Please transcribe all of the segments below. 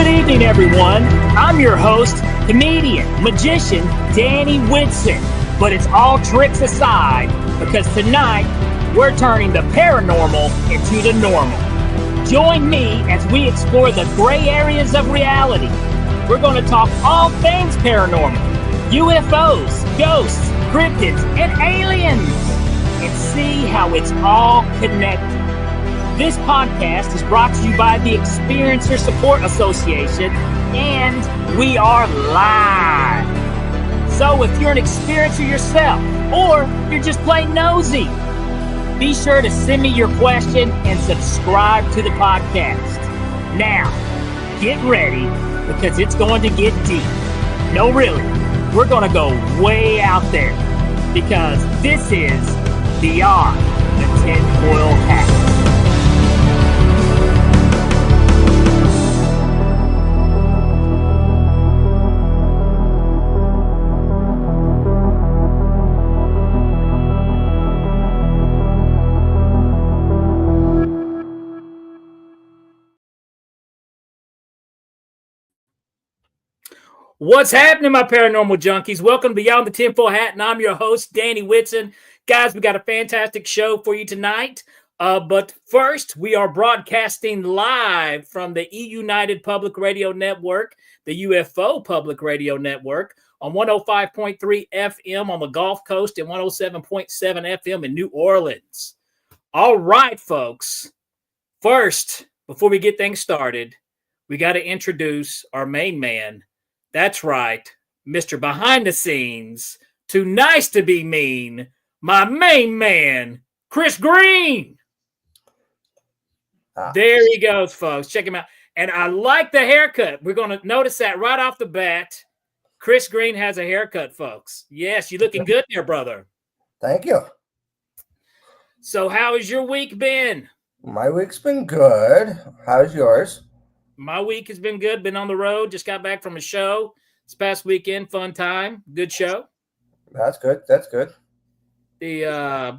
Good evening, everyone. I'm your host, comedian, magician, Danny Whitson. But it's all tricks aside, because tonight we're turning the paranormal into the normal. Join me as we explore the gray areas of reality. We're going to talk all things paranormal, UFOs, ghosts, cryptids, and aliens, and see how it's all connected. This podcast is brought to you by the Experiencer Support Association, and we are live. So if you're an experiencer yourself, or you're just plain nosy, be sure to send me your question and subscribe to the podcast. Now, get ready, because it's going to get deep. No, really, we're going to go way out there, because this is Beyond the Tinfoil Hat. What's happening, my paranormal junkies? Welcome to Beyond the Tinfoil Hat, and I'm your host, Danny Whitson. Guys, we got a fantastic show for you tonight. But first, we are broadcasting live from the E-United Public Radio Network, the UFO Public Radio Network, on 105.3 FM on the Gulf Coast and 107.7 FM in New Orleans. All right, folks. First, before we get things started, we got to introduce our main man. That's right, Mr. Behind the Scenes, too nice to be mean, my main man, Chris Green. There he goes, folks. Check him out. And I like the haircut. We're going to notice that right off the bat. Chris Green has a haircut, folks. Yes, you're looking good there, brother. Thank you. So how has your week been? My week's been good. How's yours? My week has been good. Been on the road. Just got back from a show this past weekend. Fun time. Good show. That's good. That's good. Yeah.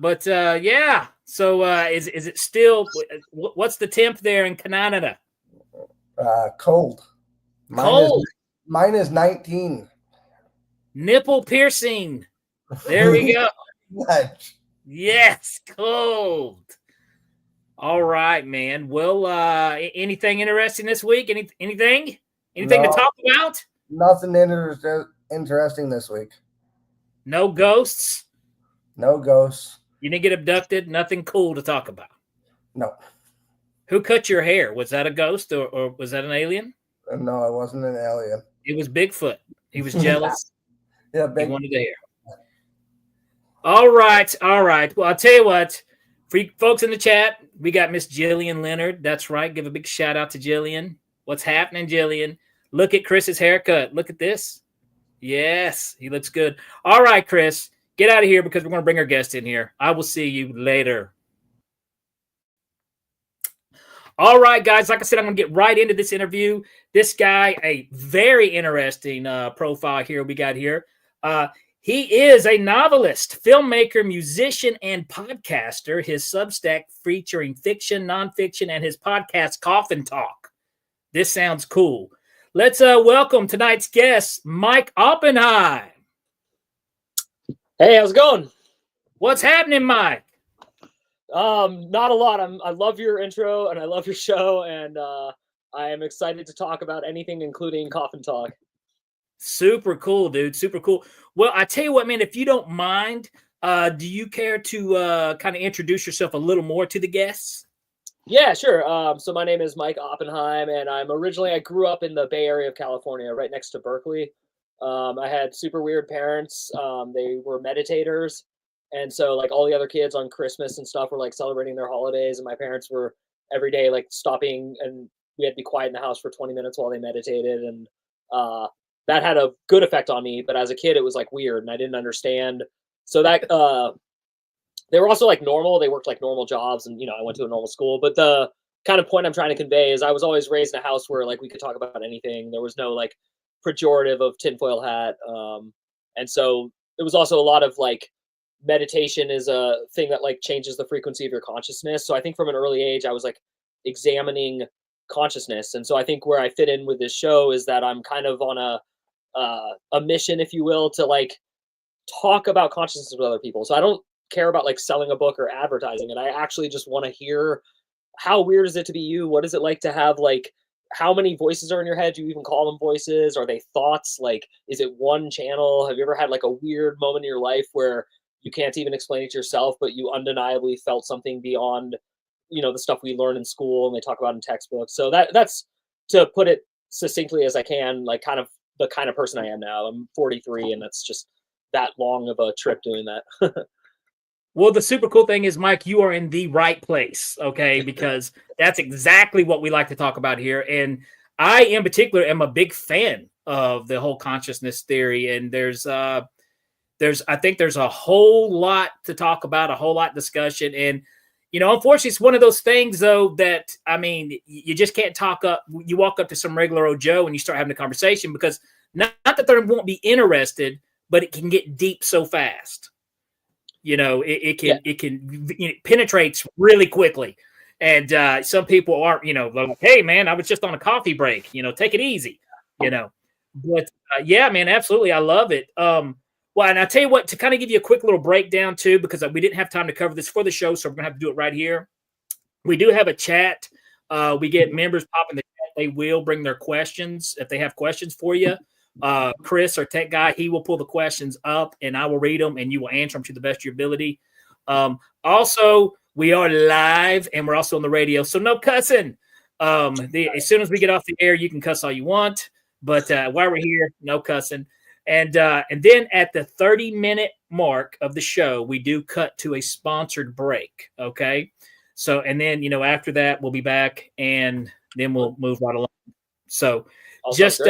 So is it still? What's the temp there in Canada? Cold. Mine is 19. Nipple piercing. There we go. Nice. Yes, cold. All right, man. Well, anything interesting this week? Anything to talk about? Nothing interesting this week. No ghosts? No ghosts. You didn't get abducted? Nothing cool to talk about? No. Who cut your hair? Was that a ghost or was that an alien? No, it wasn't an alien. It was Bigfoot. He was jealous. Yeah, he wanted the hair. All right. Well, I'll tell you what. For you folks in the chat, we got Miss Jillian Leonard. That's right. Give a big shout out to Jillian. What's happening, Jillian? Look at Chris's haircut. Look at this. Yes, he looks good. All right, Chris, get out of here because we're going to bring our guest in here. I will see you later. All right, guys. Like I said, I'm going to get right into this interview. This guy, a very interesting profile here we got here. He is a novelist, filmmaker, musician, and podcaster. His Substack featuring fiction, nonfiction, and his podcast, Coffin Talk. This sounds cool. Let's welcome tonight's guest, Mike Oppenheim. Hey, how's it going? What's happening, Mike? Not a lot. I love your intro, and I love your show, and I am excited to talk about anything, including Coffin Talk. Super cool, dude. Super cool. Well, I tell you what, man, if you don't mind, do you care to kind of introduce yourself a little more to the guests? Yeah, sure. So my name is Mike Oppenheim, and I grew up in the Bay Area of California, right next to Berkeley. I had super weird parents. They were meditators. And so like all the other kids on Christmas and stuff were like celebrating their holidays. And my parents were every day like stopping, and we had to be quiet in the house for 20 minutes while they meditated. And that had a good effect on me. But as a kid, it was like weird and I didn't understand. So that they were also like normal. They worked like normal jobs, and, you know, I went to a normal school. But the kind of point I'm trying to convey is I was always raised in a house where like we could talk about anything. There was no like pejorative of tinfoil hat. And so it was also a lot of like meditation is a thing that like changes the frequency of your consciousness. So I think from an early age, I was like examining consciousness. And so I think where I fit in with this show is that I'm kind of on a mission, if you will, to like talk about consciousness with other people. So I don't care about like selling a book or advertising it. I actually just want to hear, how weird is it to be you? What is it like to have like, how many voices are in your head? Do you even call them voices? Are they thoughts? Like, is it one channel? Have you ever had like a weird moment in your life where you can't even explain it to yourself, but you undeniably felt something beyond, the stuff we learn in school and they talk about in textbooks? So that's, to put it succinctly as I can, like kind of the kind of person I am now. I'm 43, and that's just that long of a trip doing that. Well, the super cool thing is, Mike, you are in the right place, okay? Because that's exactly what we like to talk about here. And I, in particular, am a big fan of the whole consciousness theory. And I think there's a whole lot to talk about, a whole lot of discussion. And, unfortunately, it's one of those things, though, that, I mean, you just can't you walk up to some regular old Joe and you start having a conversation, because not that they won't be interested, but it can get deep so fast. It penetrates really quickly. And some people aren't, like, hey, man, I was just on a coffee break, take it easy, But yeah, man, absolutely. I love it. Well, and I'll tell you what, to kind of give you a quick little breakdown too, because we didn't have time to cover this for the show, so we're going to have to do it right here. We do have a chat. We get members pop in the chat. They will bring their questions if they have questions for you. Chris, our tech guy, he will pull the questions up and I will read them and you will answer them to the best of your ability. Also, we are live and we're also on the radio, so no cussing. As soon as we get off the air, you can cuss all you want, but while we're here, no cussing. And then at the 30-minute mark of the show, we do cut to a sponsored break. Okay. So, and then, after that, we'll be back and then we'll move right along. So just,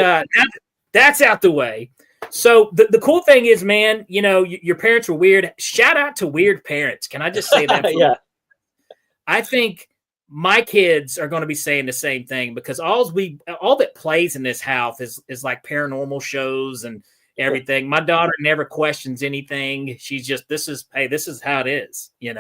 that's out the way. So the cool thing is, man, your parents were weird. Shout out to weird parents. Can I just say that? Yeah. I think my kids are going to be saying the same thing, because all that plays in this house is like paranormal shows and everything. My daughter never questions anything. She's just, this is how it is, and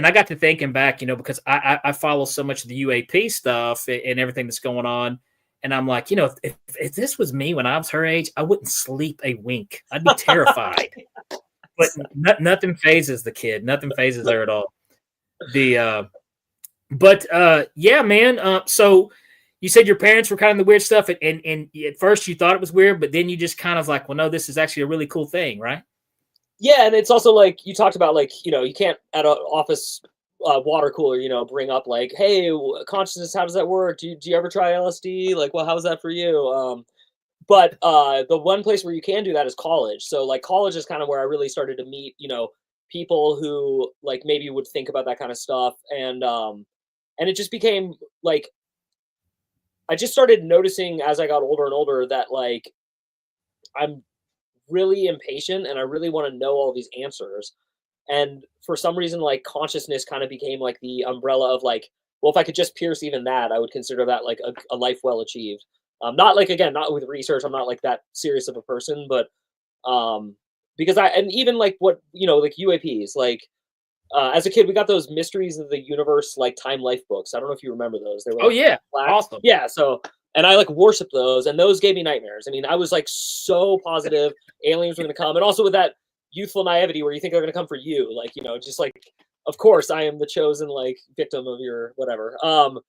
I got to thinking back, because I follow so much of the UAP stuff and everything that's going on. And I'm like, if this was me when I was her age, I wouldn't sleep a wink. I'd be terrified. But nothing phases the kid. Nothing phases her at all. Yeah, man. So you said your parents were kind of the weird stuff, and at first you thought it was weird, but then you just kind of like, well, no, this is actually a really cool thing, right? Yeah, and it's also like you talked about, like, you can't at an office water cooler, bring up like, hey, consciousness, how does that work? Do you ever try LSD? Like, well, how's that for you? But the one place where you can do that is college. So like college is kind of where I really started to meet, people who like maybe would think about that kind of stuff. And it just became like, I just started noticing as I got older and older that like, I'm really impatient and I really want to know all these answers. And for some reason, like consciousness kind of became like the umbrella of like, well, if I could just pierce even that, I would consider that like a life well achieved. Not like, again, not with research. I'm not like that serious of a person, but because and even like what, like UAPs, like as a kid, we got those Mysteries of the Universe, like Time Life books. I don't know if you remember those. They were like, oh yeah, black. Awesome. Yeah. So, and I like worship those, and those gave me nightmares. I mean, I was like so positive aliens were going to come. And also with that youthful naivety where you think they're going to come for you, like, just like, of course I am the chosen like victim of your whatever. So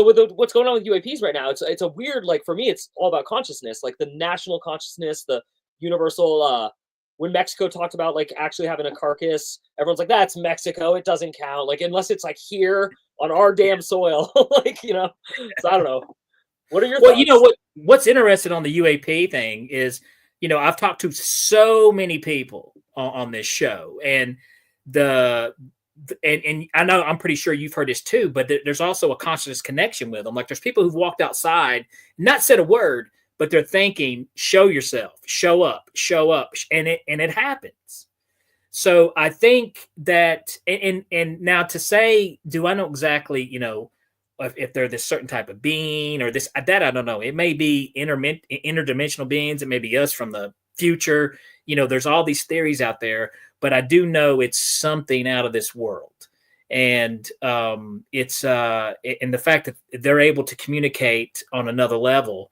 with what's going on with UAPs right now, it's a weird, like for me, it's all about consciousness, like the national consciousness, the universal, when Mexico talked about like actually having a carcass, everyone's like, that's Mexico. It doesn't count. Like, unless it's like here on our damn soil, like, so I don't know. What are your thoughts? What's interesting on the UAP thing is, I've talked to so many people on this show, and and I know, I'm pretty sure you've heard this too, but there's also a conscious connection with them. Like there's people who've walked outside, not said a word, but they're thinking, show yourself, show up, and it happens. So I think that, and now to say, do I know exactly, if they're this certain type of being or this, that I don't know. It may be interdimensional beings. It may be us from the future. There's all these theories out there, but I do know it's something out of this world. And it's and the fact that they're able to communicate on another level.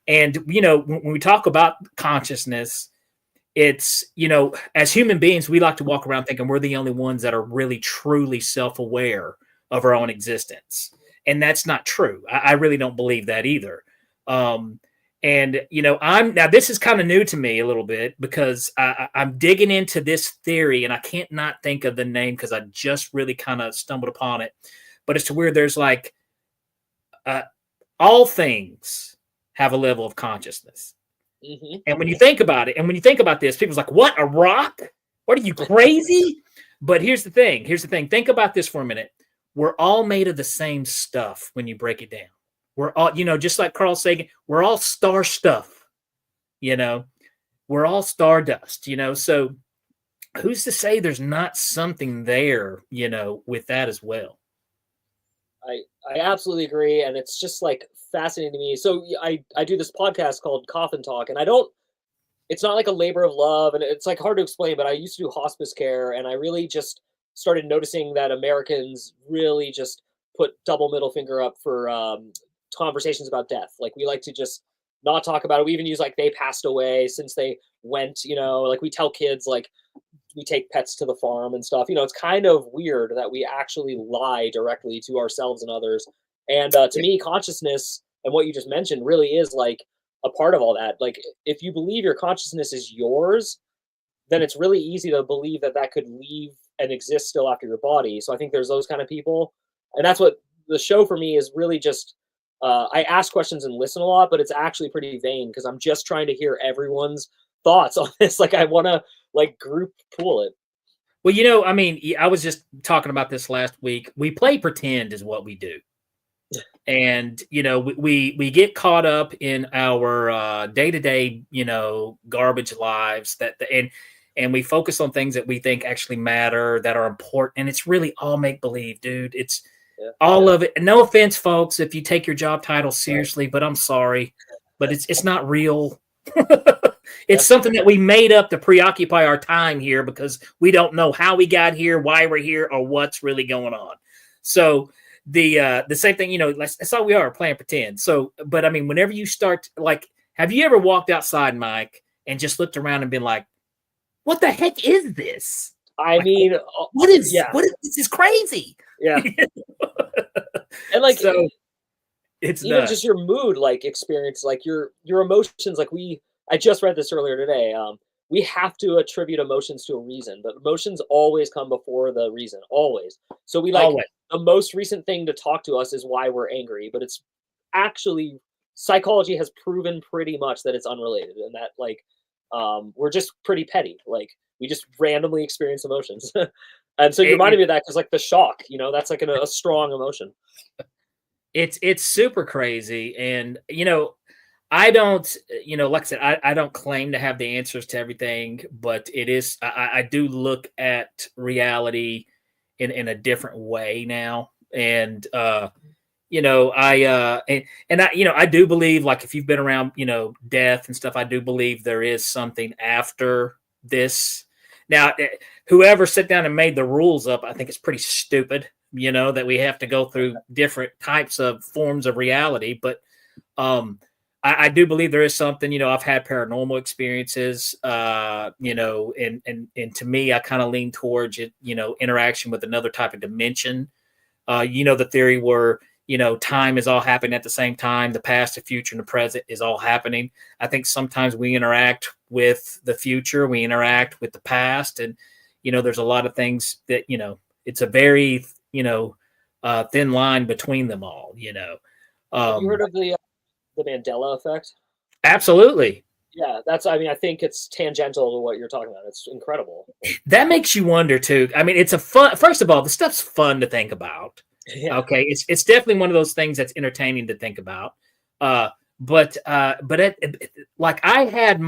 And, you know, when we talk about consciousness, it's, you know, as human beings, we like to walk around thinking we're the only ones that are really truly self-aware of our own existence. And that's not true. I really don't believe that either. And, you know, now this is kind of new to me a little bit because I'm digging into this theory and I can't not think of the name because I just really kind of stumbled upon it. But it's to where there's like all things have a level of consciousness. Mm-hmm. And when you think about it, and when you think about this, people's like, what, a rock? What, are you crazy? But here's the thing. Think about this for a minute. We're all made of the same stuff when you break it down. We're all, you know, just like Carl Sagan, we're all star stuff, you know, we're all stardust, you know, so who's to say there's not something there, you know, with that as well? I absolutely agree. And it's just like fascinating to me. So I do this podcast called Coffin Talk, and it's not like a labor of love, and it's like hard to explain, but I used to do hospice care, and I really just started noticing that Americans really just put double middle finger up for conversations about death. Like, we like to just not talk about it. We even use like they passed away since they went, you know, like we tell kids like we take pets to the farm and stuff. You know, it's kind of weird that we actually lie directly to ourselves and others. And to me, consciousness and what you just mentioned really is like a part of all that. Like, if you believe your consciousness is yours, then it's really easy to believe that that could leave and exist still after your body. So I think there's those kind of people. And that's what the show for me is really just, I ask questions and listen a lot, but it's actually pretty vain because I'm just trying to hear everyone's thoughts on this. Like, I want to like group pool it. Well, you know, I mean, I was just talking about this last week. We play pretend is what we do. And, you know, we get caught up in our day-to-day, you know, garbage lives and we focus on things that we think actually matter, that are important. And it's really all make-believe, dude. It's all of it. And no offense, folks, if you take your job title seriously, but I'm sorry, but it's not real. It's something that we made up to preoccupy our time here because we don't know how we got here, why we're here, or what's really going on. So the same thing, you know, that's all we are, playing pretend. So, but I mean, whenever you start, like, have you ever walked outside, Mike, and just looked around and been like, what the heck is this? I mean, what is this is crazy. Yeah. And like, so it's even nuts. just your mood, like experience, like your emotions, like I just read this earlier today. We have to attribute emotions to a reason, but emotions always come before the reason, always. So we like the most recent thing to talk to us is why we're angry, but it's actually, psychology has proven pretty much that it's unrelated, and that like we're just pretty petty. Like, we just randomly experience emotions. And so you reminded me of that because like the shock, you know, that's like a strong emotion. It's super crazy. And, you know, I don't, you know, like I said, I don't claim to have the answers to everything, but it is, I do look at reality in a different way now. And, you know, I, you know, I do believe, like, if you've been around, you know, death and stuff, I do believe there is something after this. Now, whoever sat down and made the rules up, I think it's pretty stupid, you know, that we have to go through different types of forms of reality. But I do believe there is something. You know, I've had paranormal experiences, you know, and to me, I kind of lean towards it, you know, interaction with another type of dimension. You know, the theory where, you know, time is all happening at the same time. The past, the future, and the present is all happening. I think sometimes we interact with the future, we interact with the past. And, you know, there's a lot of things that, you know, it's a very, you know, thin line between them all, you know. Have you heard of the Mandela effect? Absolutely. Yeah, I mean, I think it's tangential to what you're talking about. It's incredible. That makes you wonder too. I mean, first of all, the stuff's fun to think about. Yeah. Okay. It's definitely one of those things that's entertaining to think about. But like, I had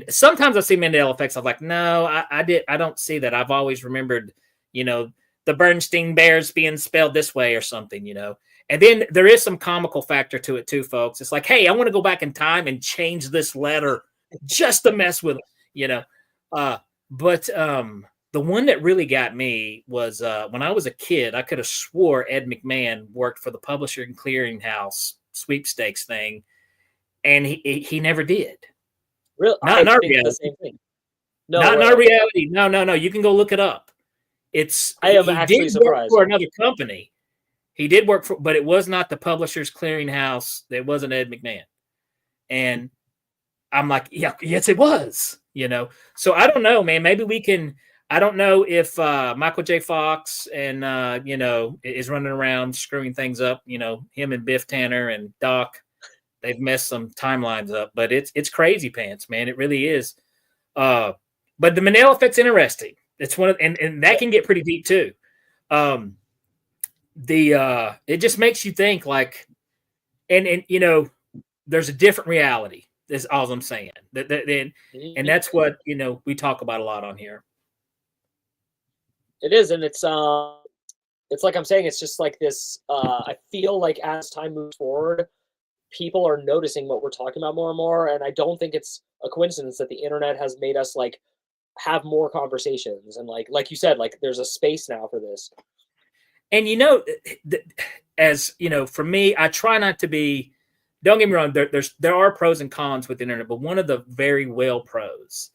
sometimes I see Mandela effects. I'm like, no, I don't see that. I've always remembered, you know, the Bernstein Bears being spelled this way or something, you know. And then there is some comical factor to it too, folks. It's like, hey, I want to go back in time and change this letter just to mess with it, you know. But the the one that really got me was when I was a kid, I could have swore Ed McMahon worked for the Publisher and Clearinghouse sweepstakes thing, and he never did. Really? Not in our think reality. the same thing. No, Not in our reality. No. You can go look it up. I am he actually did surprised. work for another company. He did work for, but it was not the Publishers Clearinghouse. It wasn't Ed McMahon. And I'm like, yeah, yes, it was. So I don't know, man. Maybe we can. I don't know if Michael J. Fox and is running around screwing things up. Him and Biff Tanner and Doc, they've messed some timelines up. But it's crazy pants, man. It really is. But the Mandela effect's interesting. It's one of, and that can get pretty deep too. It just makes you think like, and there's a different reality. Is all I'm saying. And that's what we talk about a lot on here. It is, and it's like I'm saying, it's just like this. I feel like as time moves forward, people are noticing what we're talking about more and more, and I don't think it's a coincidence that the internet has made us like have more conversations, and like you said, like there's a space now for this. And for me, I try not to be. Don't get me wrong. There are pros and cons with the internet, but one of the very well pros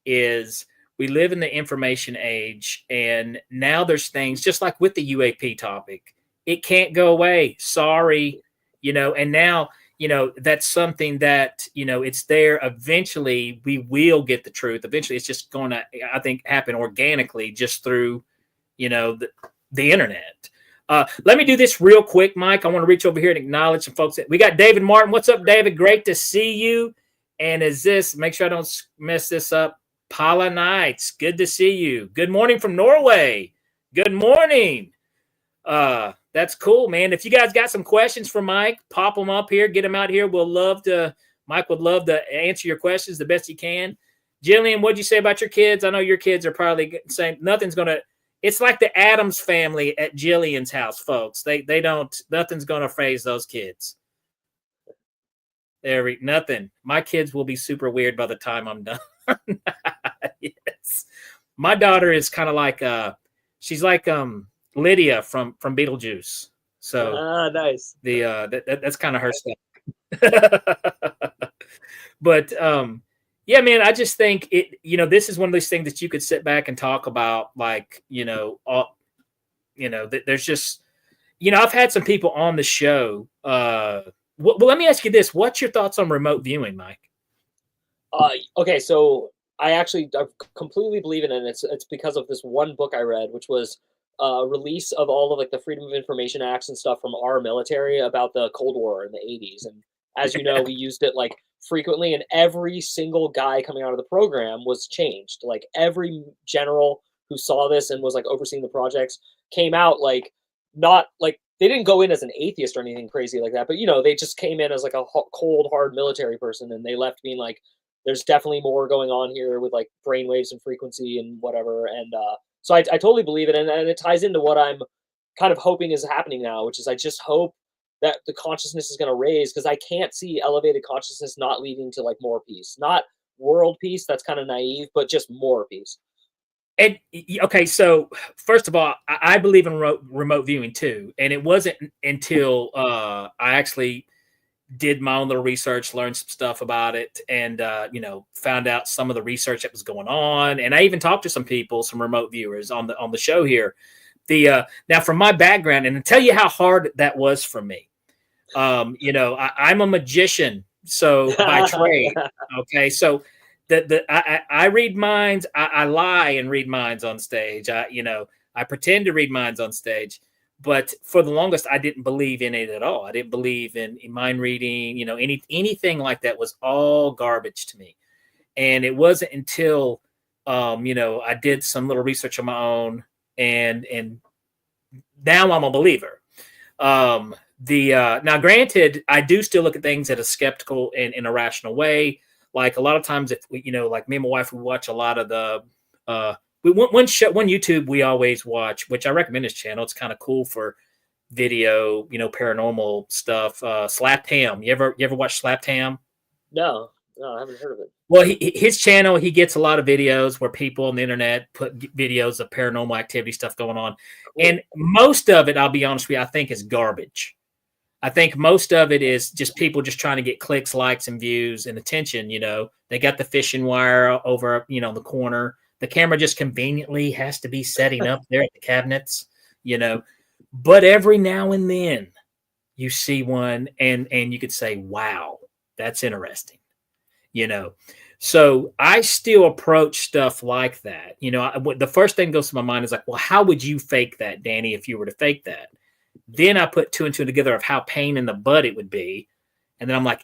is we live in the information age, and now there's things just like with the UAP topic. It can't go away. Sorry, and now that's something that it's there. Eventually, we will get the truth. Eventually, it's just going to, I think, happen organically just through the internet. Let me do this real quick, Mike. I want to reach over here and acknowledge some folks. We got David Martin. What's up, David? Great to see you. And make sure I don't mess this up. Paula Knights, good to see you. Good morning from Norway. Good morning. That's cool, man. If you guys got some questions for Mike, pop them up here. Get them out here. Mike would love to answer your questions the best he can. Jillian, what'd you say about your kids? I know your kids are probably saying nothing's going to. It's like the Addams family at Jillian's house, folks. Nothing's going to phase those kids. Nothing. My kids will be super weird by the time I'm done. Yes. My daughter is kind of like, she's like Lydia from Beetlejuice. So nice. That's kind of her stuff. But yeah, man, I just think this is one of those things that you could sit back and talk about, like, there's just, I've had some people on the show. Well, let me ask you this. What's your thoughts on remote viewing, Mike? Okay, so I completely believe in it. And it's because of this one book I read, which was a release of all of like the Freedom of Information Acts and stuff from our military about the Cold War in the 80s. And as you know, we used it like frequently, and every single guy coming out of the program was changed. Like every general who saw this and was like overseeing the projects came out like not like they didn't go in as an atheist or anything crazy like that, but they just came in as like a cold hard military person, and they left being like, there's definitely more going on here with like brainwaves and frequency and whatever. And so I totally believe it, and it ties into what I'm kind of hoping is happening now, which is I just hope that the consciousness is going to raise, because I can't see elevated consciousness not leading to like more peace, not world peace. That's kind of naive, but just more peace. And okay, so first of all, I believe in remote viewing too, and it wasn't until I actually did my own little research, learned some stuff about it, and found out some of the research that was going on, and I even talked to some people, some remote viewers on the show here. Now from my background, and to tell you how hard that was for me. I'm a magician, so by trade. Okay, so I read minds. I lie and read minds on stage. I pretend to read minds on stage, but for the longest, I didn't believe in it at all. I didn't believe in mind reading. Anything like that was all garbage to me. And it wasn't until I did some little research on my own, and now I'm a believer. Now, granted, I do still look at things in a skeptical and in a rational way. Like a lot of times, if like me and my wife, we watch a lot of the one YouTube we always watch, which I recommend his channel. It's kind of cool for video, paranormal stuff. Slapped Ham. You ever watch Slapped Ham? No. No, I haven't heard of it. Well, his channel, he gets a lot of videos where people on the internet put videos of paranormal activity stuff going on. Cool. And most of it, I'll be honest with you, I think is garbage. I think most of it is just people just trying to get clicks, likes, and views and attention. You know, they got the fishing wire over, you know, the corner. The camera just conveniently has to be setting up there at the cabinets, you know. But every now and then you see one and you could say, wow, that's interesting, you know. So I still approach stuff like that. You know, the first thing that goes to my mind is like, well, how would you fake that, Danny, if you were to fake that? Then I put two and two together of how pain in the butt it would be. And then I'm like,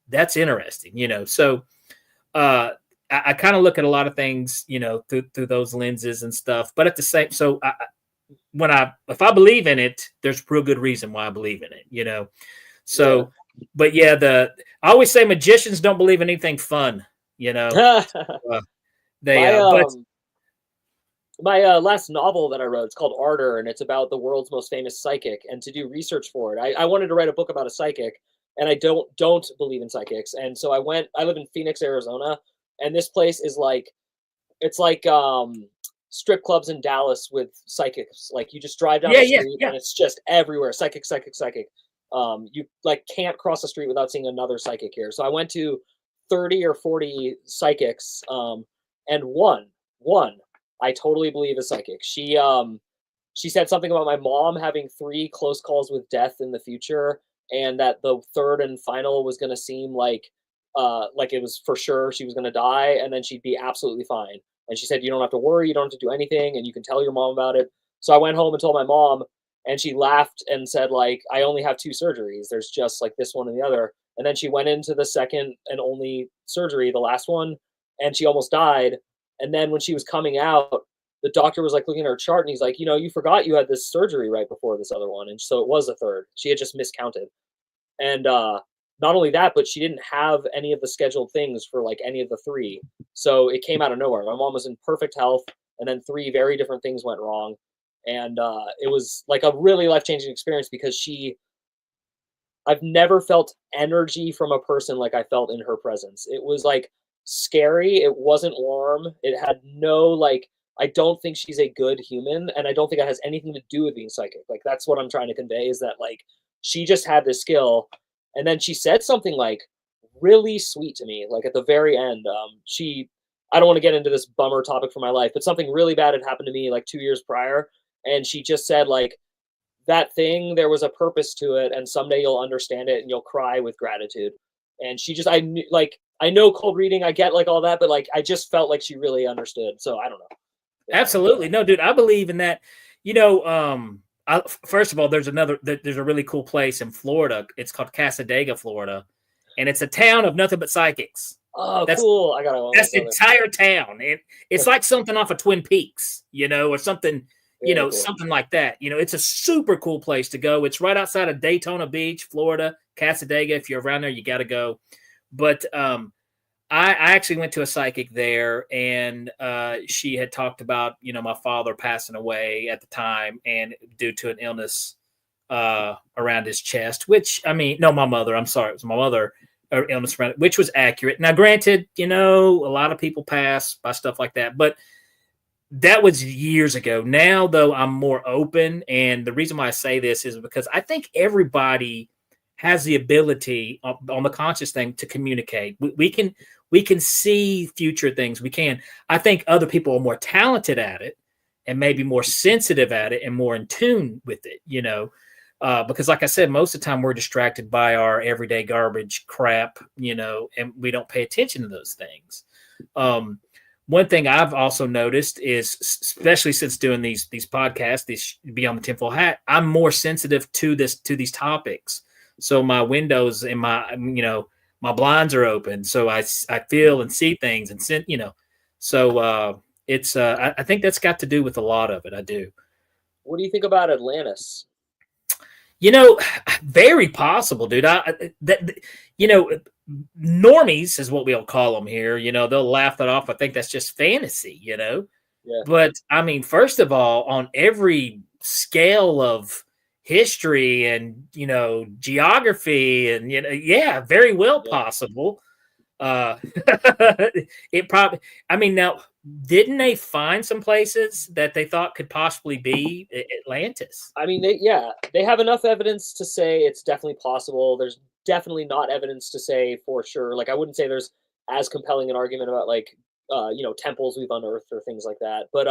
that's interesting, you know. So I kind of look at a lot of things, you know, through those lenses and stuff. But at the same, so if I believe in it, there's real good reason why I believe in it, you know. So, yeah. But yeah, I always say magicians don't believe in anything fun, you know. My last novel that I wrote, it's called Ardor, and it's about the world's most famous psychic. And to do research for it, I wanted to write a book about a psychic, and I don't believe in psychics. And so I live in Phoenix, Arizona, and this place is like, it's like strip clubs in Dallas with psychics. Like you just drive down the street and it's just everywhere. Psychic. You like can't cross the street without seeing another psychic here. So I went to 30 or 40 psychics, and one I totally believe is psychic. She said something about my mom having 3 close calls with death in the future, and that the third and final was going to seem like it was for sure she was going to die, and then she'd be absolutely fine. And she said, you don't have to worry, you don't have to do anything, and you can tell your mom about it. So I went home and told my mom, and she laughed and said, like, I only have 2 surgeries. There's just like this one and the other. And then she went into the second and only surgery, the last one, and she almost died. And then when she was coming out, the doctor was like looking at her chart, and he's like, you know, you forgot you had this surgery right before this other one. And so it was a third. She had just miscounted. And not only that, but she didn't have any of the scheduled things for like any of the 3. So it came out of nowhere. My mom was in perfect health, and then 3 very different things went wrong. And it was like a really life-changing experience because I've never felt energy from a person like I felt in her presence. It was like scary. It wasn't warm. It had no, like, I don't think she's a good human, and I don't think it has anything to do with being psychic. Like, that's what I'm trying to convey, is that, like, she just had this skill. And then she said something, like, really sweet to me, like, at the very end. I don't want to get into this bummer topic for my life, but something really bad had happened to me, like, 2 years prior. And she just said, like, that thing, there was a purpose to it, and someday you'll understand it, and you'll cry with gratitude. And she just, I know cold reading, I get, like, all that, but, like, I just felt like she really understood. So I don't know. Yeah. Absolutely. No, dude, I believe in that. You know, first of all, there's a really cool place in Florida. It's called Casadega, Florida. And it's a town of nothing but psychics. Oh, cool. That's the entire town. It's like something off of Twin Peaks, you know, or something, you know, cool. Something like that. You know, it's a super cool place to go. It's right outside of Daytona Beach, Florida, Casadega. If you're around there, you got to go. But I actually went to a psychic there, and she had talked about, you know, my father passing away at the time, and due to an illness around his chest, which, I mean, no, my mother, I'm sorry, it was my mother, illness around it, which was accurate. Now, granted, you know, a lot of people pass by stuff like that, but that was years ago. Now, though, I'm more open, and the reason why I say this is because I think everybody has the ability on the conscious thing to communicate. We can see future things. I think other people are more talented at it and maybe more sensitive at it and more in tune with it, you know, because like I said, most of the time we're distracted by our everyday garbage crap, you know, and we don't pay attention to those things. One thing I've also noticed is, especially since doing these podcasts, these Beyond the Tinfoil Hat, I'm more sensitive to these topics. So my windows and my blinds are open, so I feel and see things and you know. So it's I think that's got to do with a lot of it. I do. What do you think about Atlantis? You know, very possible, dude. You know, normies is what we'll call them here. You know, they'll laugh that off. I think that's just fantasy. You know, yeah. But I mean, first of all, on every scale of history and, you know, geography and, you know, yeah, very well possible. It probably, I mean, now, didn't they find some places that they thought could possibly be Atlantis? I mean, they have enough evidence to say it's definitely possible. There's definitely not evidence to say for sure. Like, I wouldn't say there's as compelling an argument about like, temples we've unearthed or things like that. But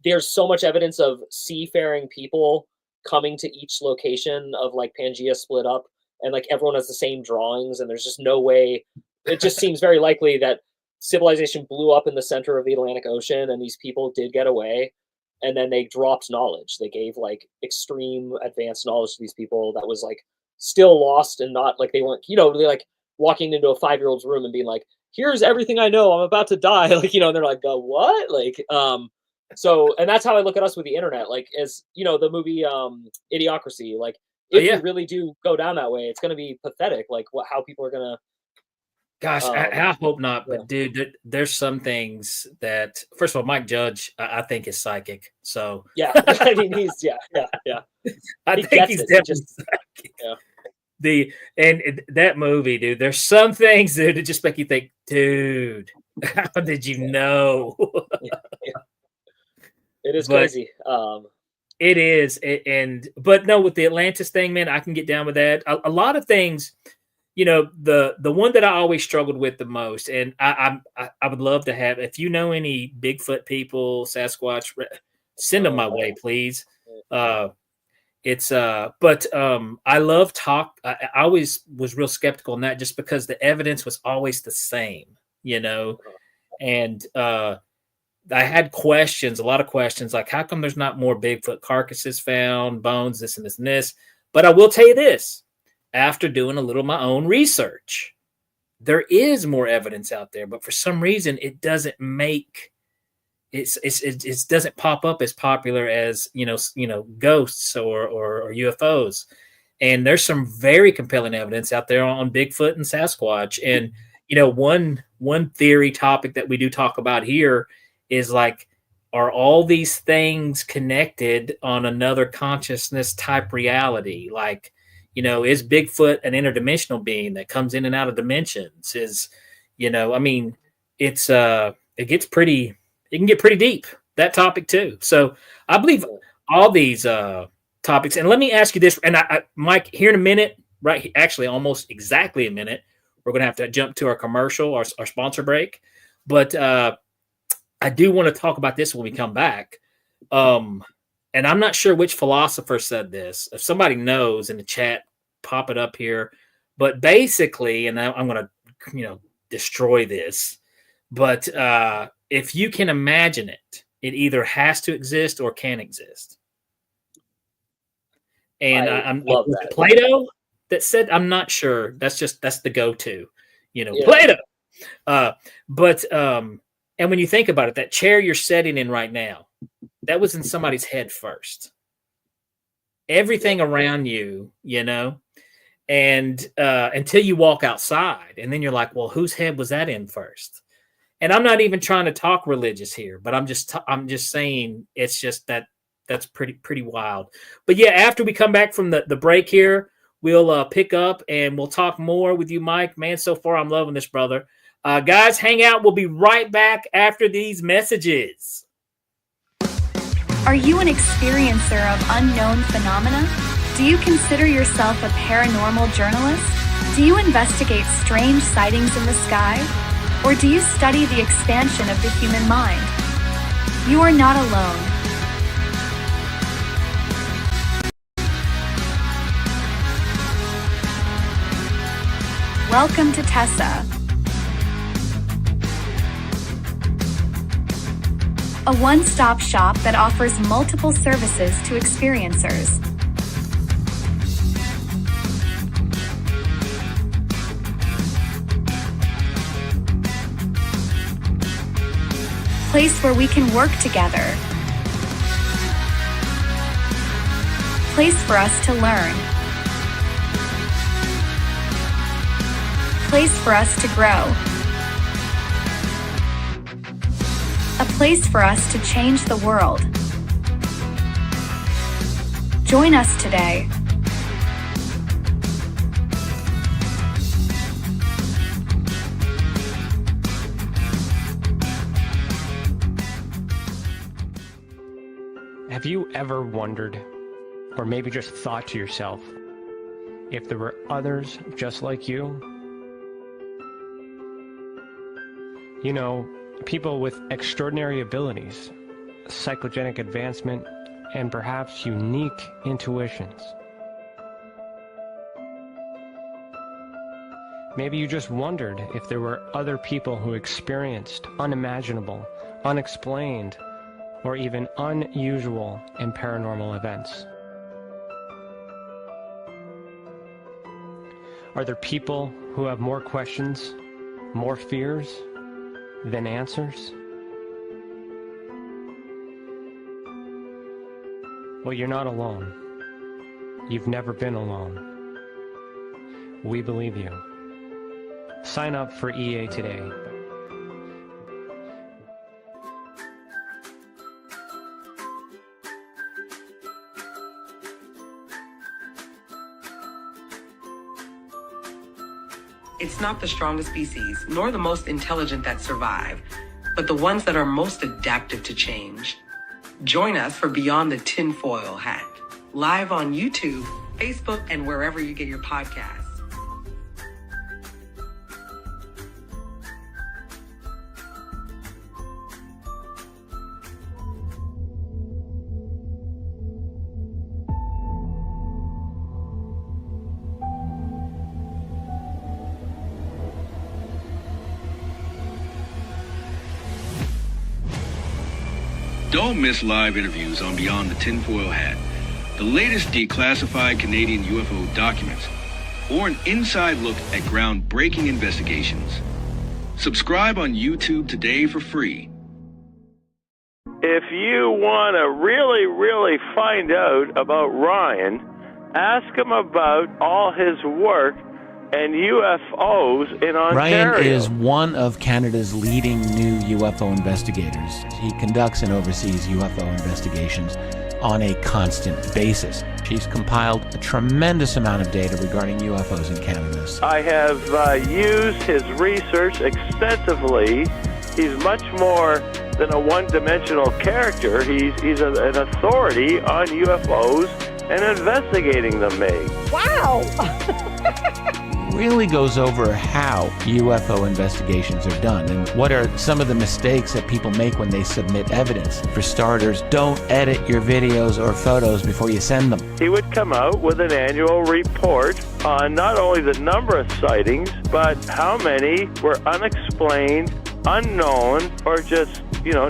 there's so much evidence of seafaring people coming to each location of like Pangea split up, and like everyone has the same drawings, and there's just no way. It just seems very likely that civilization blew up in the center of the Atlantic Ocean, and these people did get away, and then they dropped knowledge. They gave like extreme advanced knowledge to these people that was like still lost, and not like they weren't, they're like walking into a 5-year-old's room and being like, here's everything I know, I'm about to die. Like, and they're like, what? Like, so, and that's how I look at us with the internet. Like, as the movie Idiocracy, like if you really do go down that way, it's going to be pathetic. Like how people are going to, gosh, I hope not. But dude, there's some things that, first of all, Mike Judge, I think is psychic. So yeah, I mean, he's yeah. I think he's definitely psychic. Yeah. And that movie, dude, there's some things that just make you think, dude, how did you know? Yeah. It is crazy. It is. But no, with the Atlantis thing, man, I can get down with that. A lot of things, the one that I always struggled with the most, and I would love to have, if you know any Bigfoot people, Sasquatch, send them my way, please. I love talk. I always was real skeptical on that just because the evidence was always the same, and I had questions, a lot of questions, like how come there's not more Bigfoot carcasses found, bones, this and this and this. But I will tell you this, after doing a little of my own research, there is more evidence out there, but for some reason it doesn't it doesn't pop up as popular as ghosts or UFOs. And there's some very compelling evidence out there on Bigfoot and Sasquatch. And one theory topic that we do talk about here is like, are all these things connected on another consciousness type reality? Like, is Bigfoot an interdimensional being that comes in and out of dimensions? It can get pretty deep, that topic too. So I believe all these topics. And let me ask you this, and Mike, here in a minute, right? Actually, almost exactly a minute, we're going to have to jump to our commercial, our sponsor break. But I do want to talk about this when we come back. And I'm not sure which philosopher said this. If somebody knows in the chat, pop it up here. But basically, and I'm going to, destroy this. But if you can imagine it, it either has to exist or can exist. And I'm love that. Plato that said, I'm not sure. That's the go-to, Plato. And when you think about it, that chair you're sitting in right now, that was in somebody's head first. Everything around you, and until you walk outside, and then you're like, well, whose head was that in first? And I'm not even trying to talk religious here, but I'm just saying it's just that's pretty wild. But yeah, after we come back from the break here, we'll pick up and we'll talk more with you, Mike. Man, so far I'm loving this, brother. Guys, hang out. We'll be right back after these messages. Are you an experiencer of unknown phenomena? Do you consider yourself a paranormal journalist? Do you investigate strange sightings in the sky? Or do you study the expansion of the human mind? You are not alone. Welcome to TESA, a one-stop shop that offers multiple services to experiencers. Place where we can work together. Place for us to learn. Place for us to grow. A place for us to change the world. Join us today. Have you ever wondered, or maybe just thought to yourself, if there were others just like you? You know, people with extraordinary abilities, psychogenic advancement, and perhaps unique intuitions. Maybe you just wondered if there were other people who experienced unimaginable, unexplained, or even unusual and paranormal events. Are there people who have more questions, more fears than answers? Well, you're not alone. You've never been alone. We believe you. Sign up for EA today. It's not the strongest species, nor the most intelligent that survive, but the ones that are most adaptive to change. Join us for Beyond the Tinfoil Hat, live on YouTube, Facebook, and wherever you get your podcasts. Don't miss live interviews on Beyond the Tinfoil Hat, the latest declassified Canadian UFO documents, or an inside look at groundbreaking investigations. Subscribe on YouTube today for free. If you want to really find out about Ryan, ask him about all his work and UFOs in Ontario. Ryan is one of Canada's leading new UFO investigators. He conducts and oversees UFO investigations on a constant basis. He's compiled a tremendous amount of data regarding UFOs in Canada. I have used his research extensively. He's much more than a one-dimensional character. He's an authority on UFOs and investigating them, Meg. Wow! Really goes over how UFO investigations are done and what are some of the mistakes that people make when they submit evidence. For starters, don't edit your videos or photos before you send them. He would come out with an annual report on not only the number of sightings, but how many were unexplained, unknown, or just,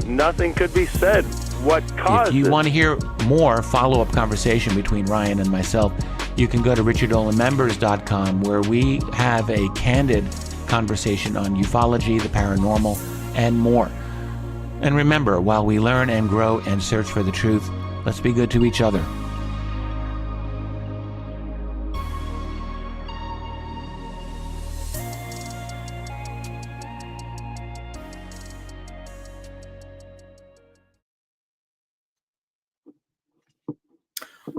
nothing could be said. What caused it? If you it? want to hear more follow-up conversation between Ryan and myself, you can go to richardolanmembers.com, where we have a candid conversation on ufology, the paranormal, and more. And remember, while we learn and grow and search for the truth, let's be good to each other.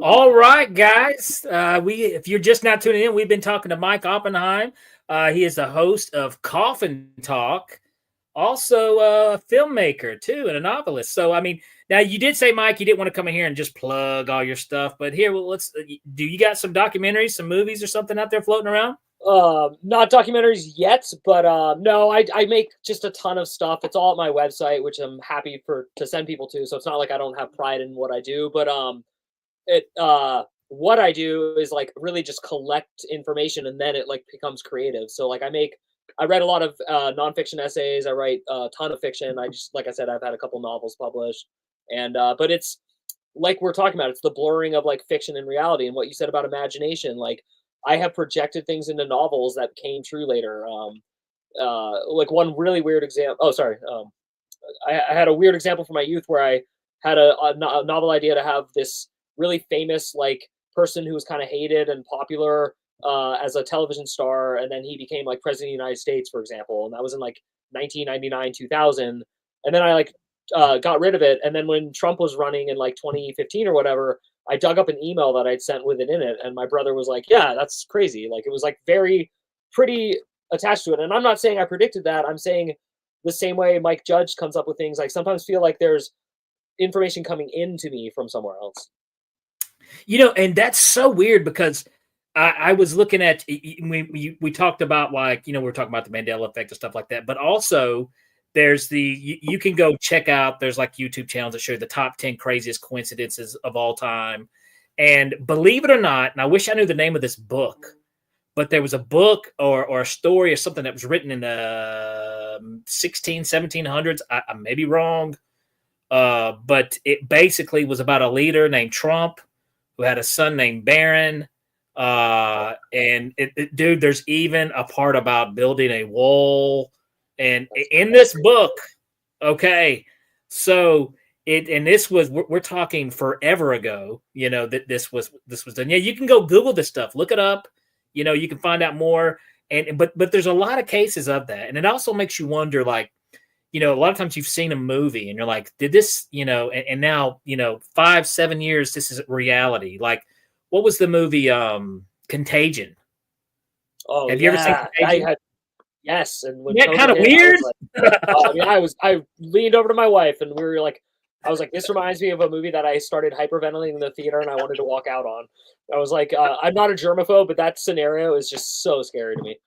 All right, guys. If you're just not tuning in, we've been talking to Mike Oppenheim. He is the host of Coffin Talk, also a filmmaker too, and a novelist. So, now you did say, Mike, you didn't want to come in here and just plug all your stuff, but here, do you got some documentaries, some movies, or something out there floating around? Not documentaries yet, but no, I make just a ton of stuff. It's all at my website, which I'm happy to send people to. So it's not like I don't have pride in what I do, but what I do is like really just collect information, and then it like becomes creative. So like I read a lot of nonfiction essays. I write a ton of fiction. Like I said, I've had a couple novels published, and but it's like we're talking about, it's the blurring of like fiction and reality. And what you said about imagination, like I have projected things into novels that came true later. Like one really weird example. Oh, sorry. I had a weird example from my youth where I had a novel idea to have this really famous like person who was kind of hated and popular as a television star, and then he became like president of the United States, for example, and that was in like 1999, 2000, and then I like got rid of it, and then when Trump was running in like 2015 or whatever, I dug up an email that I'd sent with it in it, and my brother was like, yeah, that's crazy. Like it was like pretty attached to it. And I'm not saying I predicted that. I'm saying the same way Mike Judge comes up with things, like sometimes feel like there's information coming into me from somewhere else. And that's so weird because I was looking at, we talked about like, we were talking about the Mandela effect and stuff like that, but also there's you can go check out, there's like YouTube channels that show the top 10 craziest coincidences of all time. And believe it or not, and I wish I knew the name of this book, but there was a book or a story or something that was written in the 1700s. I may be wrong, but it basically was about a leader named Trump who had a son named Barron. And dude, there's even a part about building a wall. And in this book, okay, so this was, we're talking forever ago, that this was done. Yeah, you can go Google this stuff, look it up, you can find out more. But there's a lot of cases of that. And it also makes you wonder, like, a lot of times you've seen a movie and you're like, did this, and now, 5-7 years, this is reality. Like, what was the movie Contagion? Oh, have you ever seen Contagion? Yes, and when kind of weird. I leaned over to my wife and we were like, I was like, this reminds me of a movie that I started hyperventilating in the theater and I wanted to walk out on. I was like, I'm not a germaphobe, but that scenario is just so scary to me.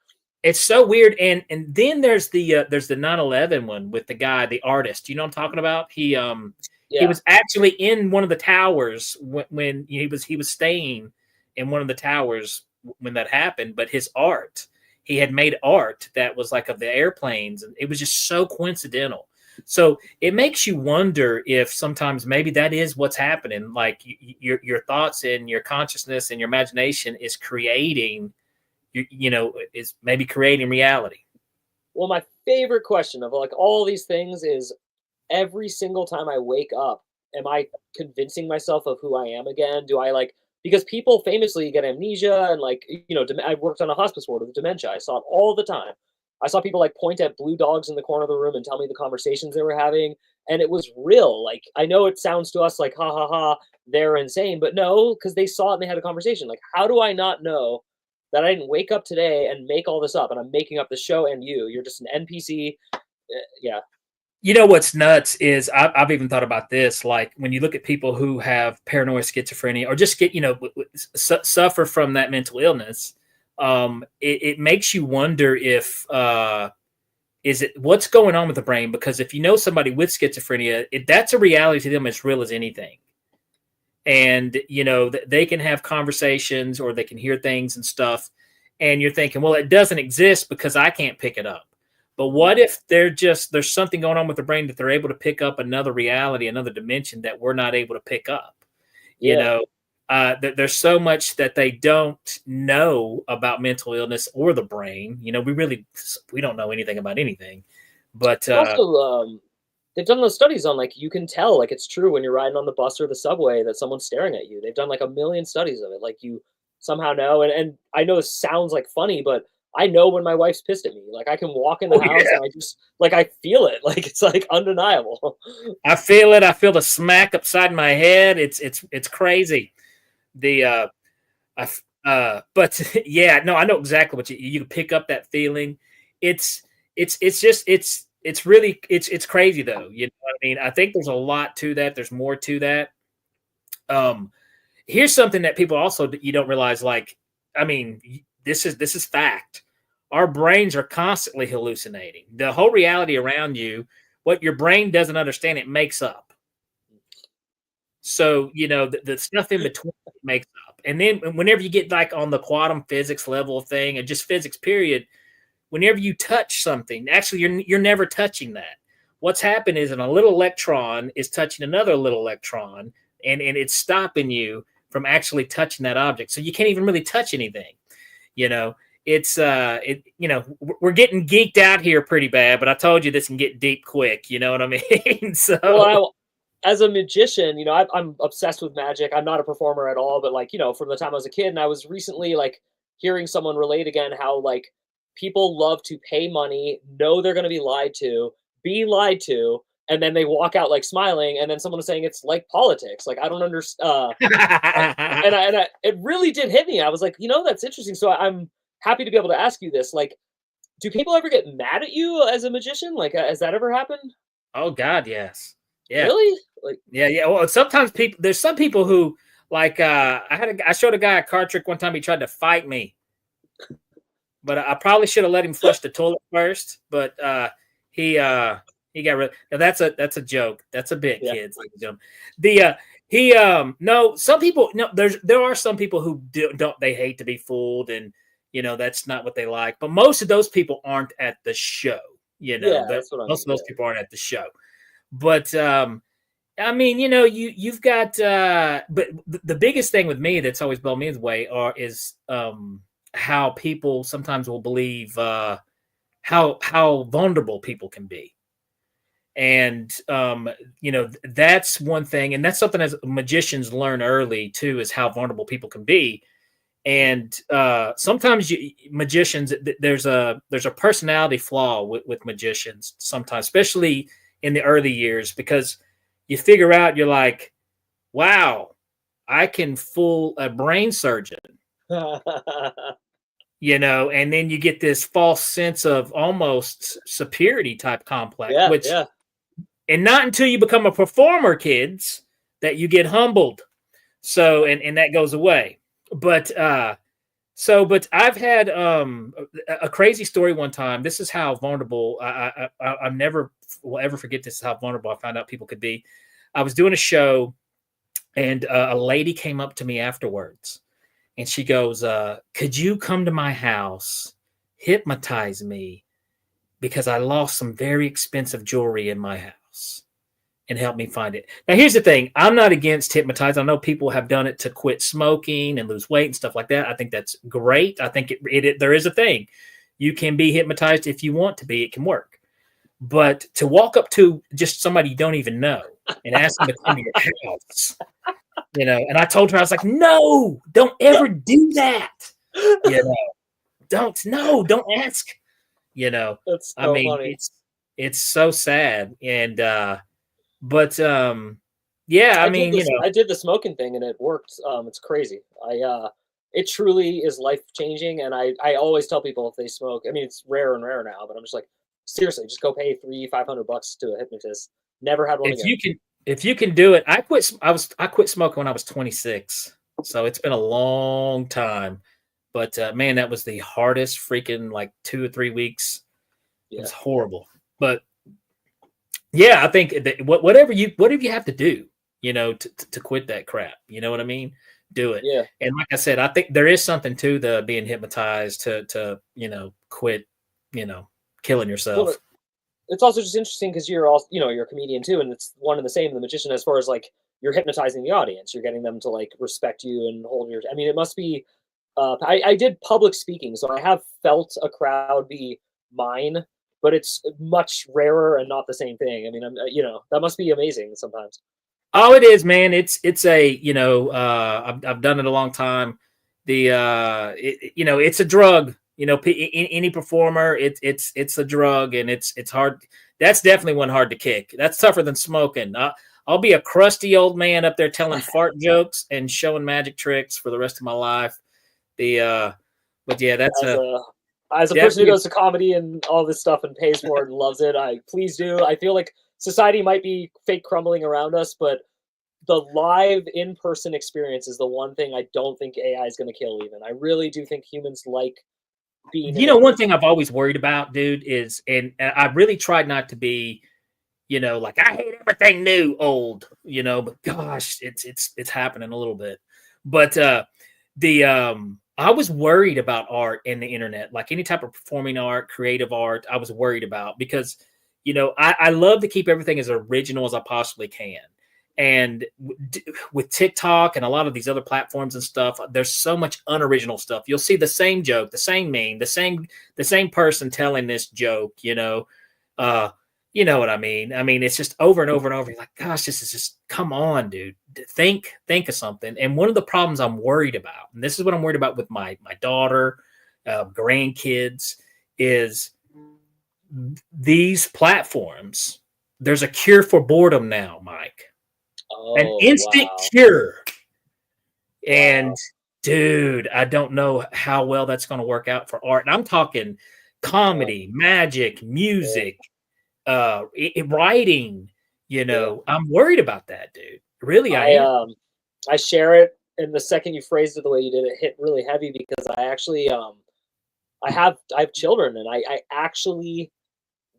It's so weird. And then there's the 9/11 one with the guy, the artist. You know what I'm talking about? He was actually in one of the towers when he was staying in one of the towers when that happened. But his art, he had made art that was like of the airplanes, and it was just so coincidental. So it makes you wonder if sometimes maybe that is what's happening. Like your thoughts and your consciousness and your imagination is creating, is maybe creating reality. Well, my favorite question of like all these things is every single time I wake up, am I convincing myself of who I am again? Do I because people famously get amnesia and I worked on a hospice ward with dementia. I saw it all the time. I saw people point at blue dogs in the corner of the room and tell me the conversations they were having. And it was real. Like, I know it sounds to us like, ha ha ha, they're insane, but no, because they saw it and they had a conversation. Like, how do I not know that I didn't wake up today and make all this up and I'm making up the show and you're just an NPC. Yeah. What's nuts is I've even thought about this. Like when you look at people who have paranoid schizophrenia or just get, suffer from that mental illness, it makes you wonder if, is it what's going on with the brain? Because if you know somebody with schizophrenia, that's a reality to them as real as anything. And, they can have conversations or they can hear things and stuff. And you're thinking, well, it doesn't exist because I can't pick it up. But what if there's something going on with the brain that they're able to pick up another reality, another dimension that we're not able to pick up? Yeah. There's so much that they don't know about mental illness or the brain. We don't know anything about anything. But also, they've done those studies on you can tell it's true when you're riding on the bus or the subway that someone's staring at you. They've done 1 million studies of it. You somehow know. And I know this sounds funny, but I know when my wife's pissed at me. I can walk in the house and I just I feel it. It's undeniable. I feel it. I feel the smack upside my head. It's crazy. But yeah, no, I know exactly what you can pick up that feeling. It's really crazy though. You know what I mean? I think there's a lot to that. There's more to that. Here's something that people also you don't realize. This is fact. Our brains are constantly hallucinating. The whole reality around you, what your brain doesn't understand, it makes up. So, the stuff in between makes up. And then whenever you get on the quantum physics level of thing and just physics period, whenever you touch something, actually you're never touching that. What's happened is a little electron is touching another little electron and it's stopping you from actually touching that object. So you can't even really touch anything. It's we're getting geeked out here pretty bad, but I told you this can get deep quick. You know what I mean? So, well, as a magician, I'm obsessed with magic. I'm not a performer at all, but from the time I was a kid, and I was recently hearing someone relate again how people love to pay money, know they're going to be lied to, and then they walk out smiling, and then someone is saying it's like politics. I don't understand. and it really did hit me. I was like, that's interesting. So I'm happy to be able to ask you this. Do people ever get mad at you as a magician? Has that ever happened? Oh God, yes. Yeah. Really? Like, yeah. Well, sometimes there's some people who like, I showed a guy a card trick one time. He tried to fight me, but I probably should have let him flush the toilet first. But he got rid. Now that's a joke. That's a bit, kids. Ladies and gentlemen. No, some people, no, there are some people who don't, they hate to be fooled, and that's not what they like. But most of those people aren't at the show. Most of those people aren't at the show. But I mean, you've got, but the biggest thing with me that's always blown me away is how people sometimes will believe how vulnerable people can be. And, that's one thing. And that's something as magicians learn early too, is how vulnerable people can be. And sometimes magicians, there's a personality flaw with magicians sometimes, especially in the early years, because you figure out, you're like, wow, I can fool a brain surgeon. And then you get this false sense of almost superiority type complex, and not until you become a performer, kids, that you get humbled. So, and that goes away. But, but I've had a crazy story one time. This is how vulnerable I never will ever forget. This is how vulnerable I found out people could be. I was doing a show, and a lady came up to me afterwards, and she goes, could you come to my house, hypnotize me, because I lost some very expensive jewelry in my house, and help me find it. Now, here's the thing. I'm not against hypnotizing. I know people have done it to quit smoking and lose weight and stuff like that. I think that's great. I think there is a thing. You can be hypnotized if you want to be. It can work. But to walk up to just somebody you don't even know and ask them to come to your house, and I told her, I was like, no, don't ever do that. Don't ask. That's so funny. It's so sad. And, I did the smoking thing and it worked. It's crazy. It truly is life changing. And I always tell people, if they smoke, I mean, it's rarer and rarer now, but I'm just like, seriously, just go pay $300-$500 to a hypnotist. Never had one again. If you can do it, I quit smoking when I was 26. So it's been a long time, but man, that was the hardest freaking, like, 2 or 3 weeks. It was horrible. But yeah, I think that whatever you have to do, to quit that crap, you know what I mean? Do it. Yeah. And like I said, I think there is something to the being hypnotized to quit, killing yourself. Well, it's also just interesting because you're also, you're a comedian too, and it's one and the same, the magician, as far as like you're hypnotizing the audience, you're getting them to like respect you and hold your. I mean, it must be. I did public speaking, so I have felt a crowd be mine, but it's much rarer and not the same thing. I mean, that must be amazing sometimes. Oh, it is, man. It's a I've done it a long time. It's a drug. Any performer, it's a drug, and it's hard. That's definitely one hard to kick. That's tougher than smoking. I'll be a crusty old man up there telling fart jokes and showing magic tricks for the rest of my life. But yeah, that's as a person who goes to comedy and all this stuff and pays for it and loves it. Please do. I feel like society might be fake crumbling around us, but the live in-person experience is the one thing I don't think AI is going to kill. Even I really do think humans like. One thing I've always worried about, dude, is, and I really tried not to be, like, I hate everything new, old, but gosh, it's happening a little bit. But I was worried about art and the internet, like any type of performing art, creative art. I was worried about because, I love to keep everything as original as I possibly can. And with TikTok and a lot of these other platforms and stuff, there's so much unoriginal stuff. You'll see the same joke, the same meme, the same person telling this joke, you know what I mean? I mean, it's just over and over and over. You're like, gosh, this is just, come on, dude, think of something. And one of the problems I'm worried about, and this is what I'm worried about with my daughter, grandkids, is these platforms. There's a cure for boredom now, Mike. An instant cure. And dude, I don't know how well that's going to work out for art. And I'm talking comedy, magic, music, writing, You know, I'm worried about that, dude. Really, I am. I share it, and the second you phrased it the way you did, it hit really heavy because I actually I have children, and I actually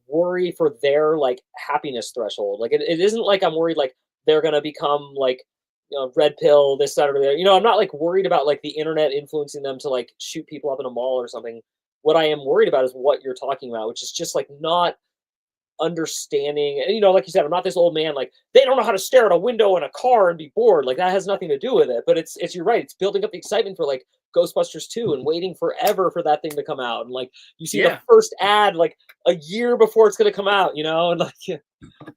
worry for their like happiness threshold. Like it isn't like I'm worried like they're gonna become like, you know, red pill, this, that, or there. You know, I'm not like worried about like the internet influencing them to like shoot people up in a mall or something. What I am worried about is what you're talking about, which is just like not understanding. And you know, like you said, I'm not this old man like they don't know how to stare at a window in a car and be bored. Like that has nothing to do with it. But it's you're right. It's building up the excitement for like Ghostbusters 2 and waiting forever for that thing to come out. And like you see the first ad like a year before it's going to come out, you know, and like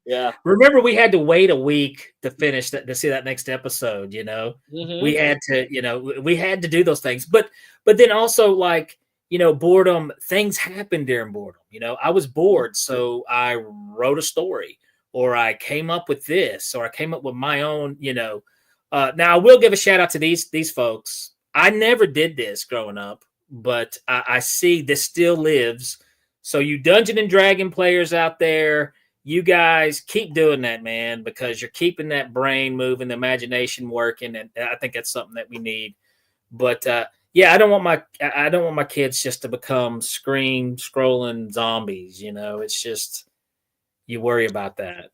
yeah. Remember, we had to wait a week to finish that, to see that next episode. You know, we had to, you know, we had to do those things. But then also like, you know, boredom, things happen during boredom. You know, I was bored, so I wrote a story, or I came up with this, or I came up with my own, you know. Now, I will give a shout out to these folks. I never did this growing up, but I see this still lives. So you Dungeon and Dragon players out there, you guys keep doing that, man, because you're keeping that brain moving, the imagination working, and I think that's something that we need. But yeah, I don't want my kids just to become scrolling zombies. You know, it's just you worry about that.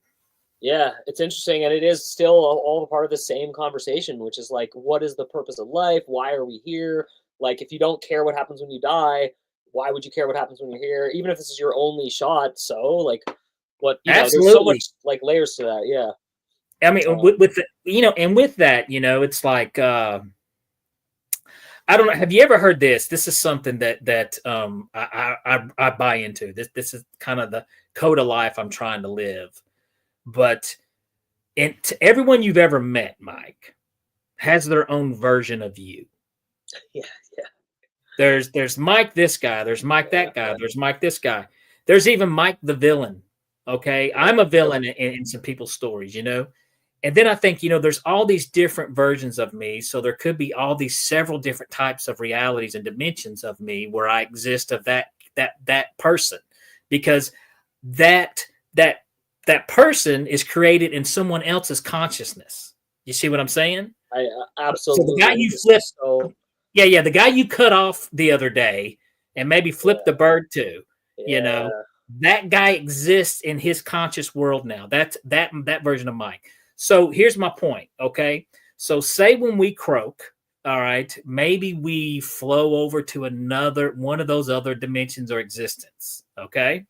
Yeah, it's interesting, and it is still all part of the same conversation, which is like, what is the purpose of life? Why are we here? Like, if you don't care what happens when you die, why would you care what happens when you're here? Even if this is your only shot, so like, what? You know, there's so much like layers to that. Yeah, I mean, with the, you know, and with that, you know, it's like. I don't know. Have you ever heard this? This is something that I buy into. This is kind of the code of life I'm trying to live. But to everyone you've ever met, Mike, has their own version of you. Yeah. There's Mike this guy. There's Mike that guy. There's Mike this guy. There's even Mike the villain. Okay, I'm a villain in some people's stories, you know. And then I think, you know, there's all these different versions of me. So there could be all these several different types of realities and dimensions of me where I exist of that person, because that person is created in someone else's consciousness. You see what I'm saying? I absolutely. So the guy you flipped, the guy you cut off the other day and maybe flipped the bird to, you know, that guy exists in his conscious world now. That's that version of Mike. So here's my point, okay? So say when we croak, all right, maybe we flow over to another one of those other dimensions or existence, okay?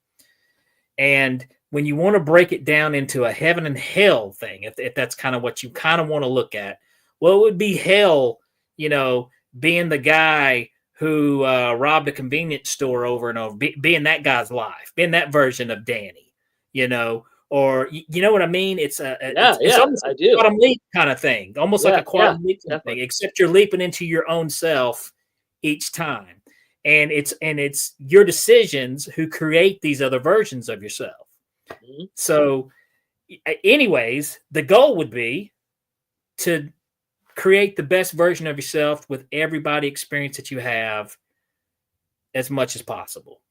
And when you want to break it down into a heaven and hell thing, if that's kind of what you kind of want to look at, well, it would be hell, you know, being the guy who robbed a convenience store over and over, being that guy's life, being that version of Danny, you know, or you know what I mean? It's it's almost a quantum leap kind of thing, almost like a quantum leap thing, except you're leaping into your own self each time, and it's your decisions who create these other versions of yourself. Mm-hmm. So, anyways, the goal would be to create the best version of yourself with everybody experience that you have as much as possible.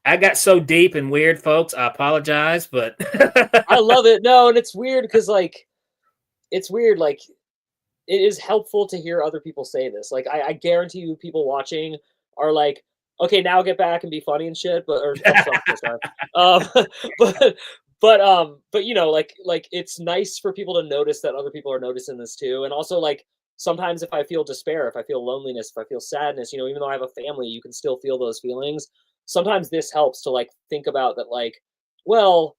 I got so deep and weird, folks. I apologize, but I love it. No, and it's weird because, like, it's weird. Like, it is helpful to hear other people say this. Like, I guarantee you, people watching are like, okay, now get back and be funny and shit. But you know, like it's nice for people to notice that other people are noticing this too. And also, like, sometimes if I feel despair, if I feel loneliness, if I feel sadness, you know, even though I have a family, you can still feel those feelings. Sometimes this helps to like think about that, like, well,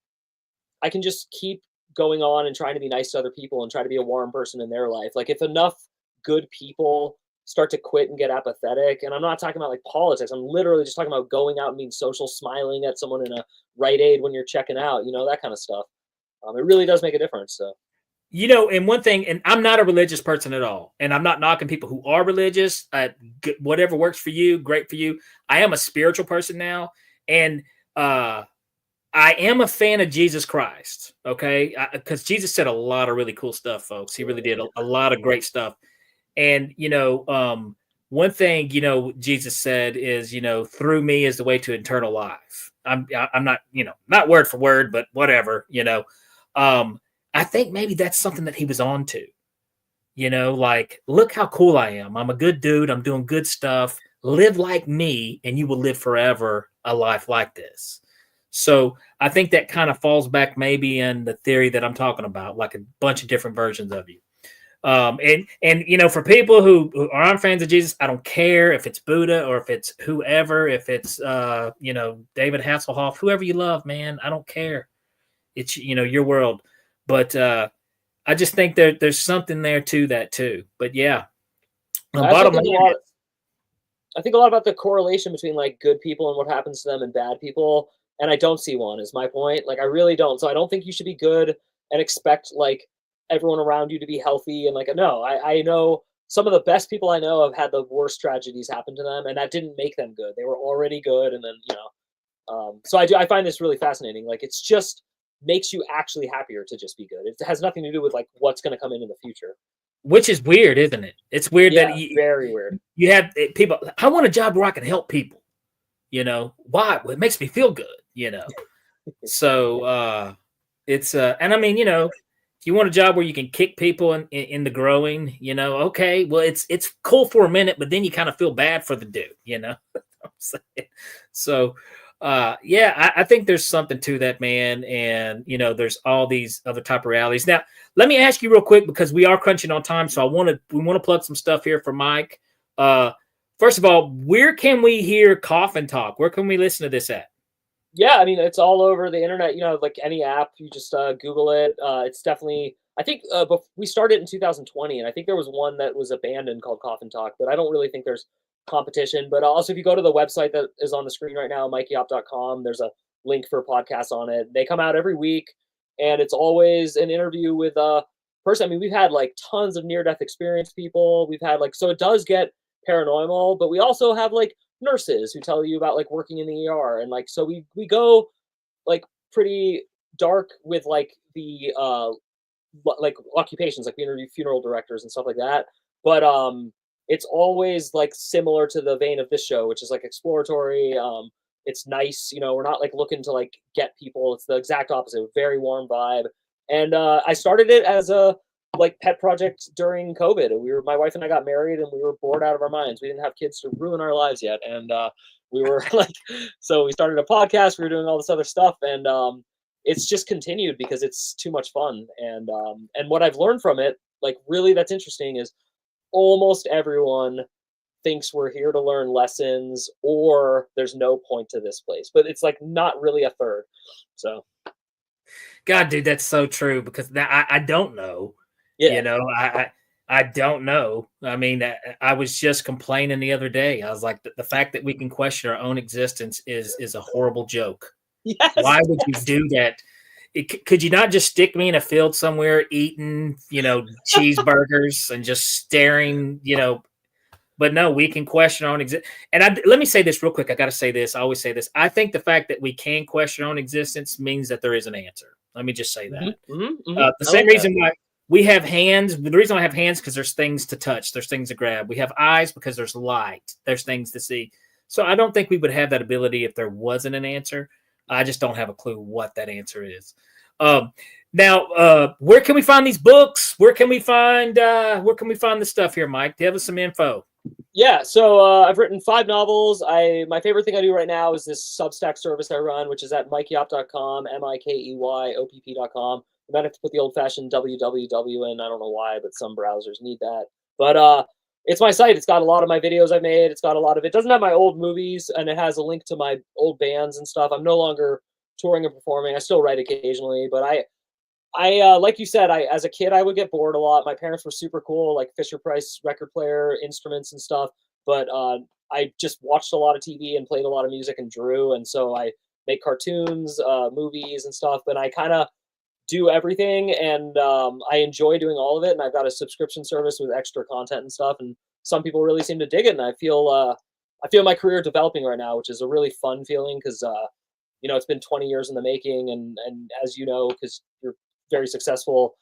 I can just keep going on and trying to be nice to other people and try to be a warm person in their life. Like, if enough good people start to quit and get apathetic, and I'm not talking about like politics, I'm literally just talking about going out and being social, smiling at someone in a Rite Aid when you're checking out, you know, that kind of stuff. It really does make a difference. So, you know, and one thing, and I'm not a religious person at all, and I'm not knocking people who are religious. Whatever works for you, great for you. I am a spiritual person now, and I am a fan of Jesus Christ, okay? Because Jesus said a lot of really cool stuff, folks. He really did a lot of great stuff. And, you know, one thing, you know, Jesus said is, you know, through me is the way to eternal life. I'm not, not word for word, but whatever, I think maybe that's something that he was on to, like, look how cool I am. I'm a good dude. I'm doing good stuff. Live like me and you will live forever a life like this. So I think that kind of falls back maybe in the theory that I'm talking about, like a bunch of different versions of you. And for people who aren't fans of Jesus, I don't care if it's Buddha or if it's whoever, if it's David Hasselhoff, whoever you love, man, I don't care. It's your world. But I just think there's something there to that too. But yeah. I think a lot about the correlation between like good people and what happens to them and bad people. And I don't see one, is my point. Like, I really don't. So I don't think you should be good and expect like everyone around you to be healthy. And like, no, I know some of the best people I know have had the worst tragedies happen to them, and that didn't make them good. They were already good. And then, so I find this really fascinating. Like, it's just makes you actually happier to just be good. It has nothing to do with like what's going to come in the future. Which is weird, isn't it? It's weird that very weird. You have people. I want a job where I can help people. Why? Well, it makes me feel good. So it's and I mean, if you want a job where you can kick people in the groin, okay, well, it's cool for a minute, but then you kind of feel bad for the dude, So I think there's something to that, man. And, there's all these other type of realities. Now, let me ask you real quick, because we are crunching on time. So we want to plug some stuff here for Mike. First of all, where can we hear Coffin Talk? Where can we listen to this at? Yeah, I mean, it's all over the internet, like any app, you just Google it. It's definitely, I think we started in 2020, and I think there was one that was abandoned called Coffin Talk, but I don't really think there's competition. But also, if you go to the website that is on the screen right now, mikeyopp.com, there's a link for podcasts on it. They come out every week, and it's always an interview with a person. I mean, we've had like tons of near-death experience people. We've had so it does get paranormal, but we also have like nurses who tell you about like working in the ER, and like so we go like pretty dark with like the like occupations, like we interview funeral directors and stuff like that, but it's always like similar to the vein of this show, which is like exploratory. It's nice, we're not like looking to like get people. It's the exact opposite, very warm vibe. And I started it as a like pet project during COVID. My wife and I got married, and we were bored out of our minds. We didn't have kids to ruin our lives yet. And we were like, so we started a podcast, we were doing all this other stuff. And it's just continued because it's too much fun. And what I've learned from it, like really that's interesting, is almost everyone thinks we're here to learn lessons or there's no point to this place, but it's like not really a third. So. God, dude, that's so true, because I don't know. Yeah. I don't know. I mean, I was just complaining the other day. I was like, the fact that we can question our own existence is a horrible joke. Yes, why would you do that? Could you not just stick me in a field somewhere eating, cheeseburgers and just staring, But no, we can question our own existence. And let me say this real quick. I got to say this. I always say this. I think the fact that we can question our own existence means that there is an answer. Let me just say that. The same reason why we have hands. The reason I have hands because there's things to touch. There's things to grab. We have eyes because there's light. There's things to see. So I don't think we would have that ability if there wasn't an answer. I just don't have a clue what that answer is. Now, where can we find these books? Where can we find the stuff here, Mike? Give us some info. Yeah, so I've written 5 novels. My favorite thing I do right now is this Substack service I run, which is at mikeyopp.com, mikeyopp.com. You might have to put the old-fashioned www in. I don't know why, but some browsers need that. But it's my site. It's got a lot of my videos I've made. It's got a lot of it. It doesn't have my old movies, and it has a link to my old bands and stuff. I'm no longer touring and performing. I still write occasionally, but I like you said, as a kid, I would get bored a lot. My parents were super cool, like Fisher-Price record player, instruments and stuff. But I just watched a lot of TV and played a lot of music and drew. And so I make cartoons, movies and stuff. And I kind of do everything. And I enjoy doing all of it. And I've got a subscription service with extra content and stuff. And some people really seem to dig it. And I feel my career developing right now, which is a really fun feeling because, it's been 20 years in the making. And as you know, because you're very successful,